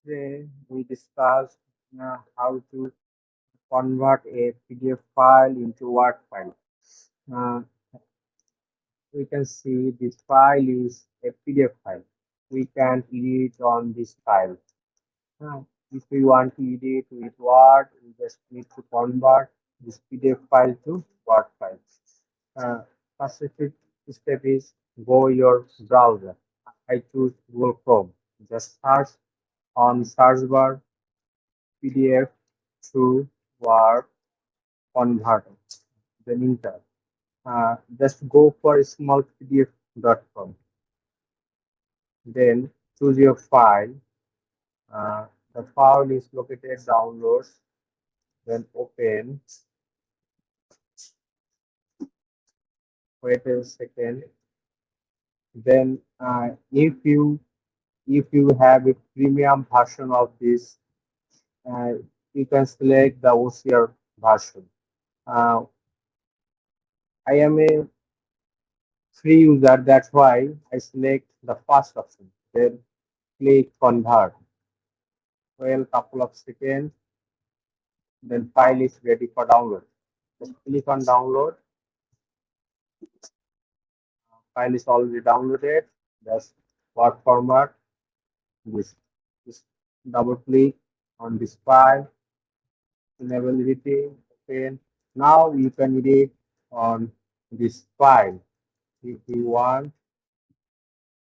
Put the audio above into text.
Today we discuss how to convert a PDF file into Word file. Uh, we can see this file is a PDF file. We can edit on this file. Uh, if we want to edit with Word, we just need to convert this PDF file to Word file. Uh, First step is go your browser. I choose Google Chrome. Just search on search bar PDF to Word converter. Then enter. Just go for smallpdf.com. Then choose your file. Uh, the file is located downloads. Then open. Wait a second. Then if you have a premium version of this, uh, you can select the OCR version. Uh, I am a free user, that's why I select the first option. Then click convert. Well, couple of seconds, then file is ready for download. Just click on download. File is already downloaded. Just Word format. Just double click on this file. Enable editing. Open. Now you can edit on this file. If you want,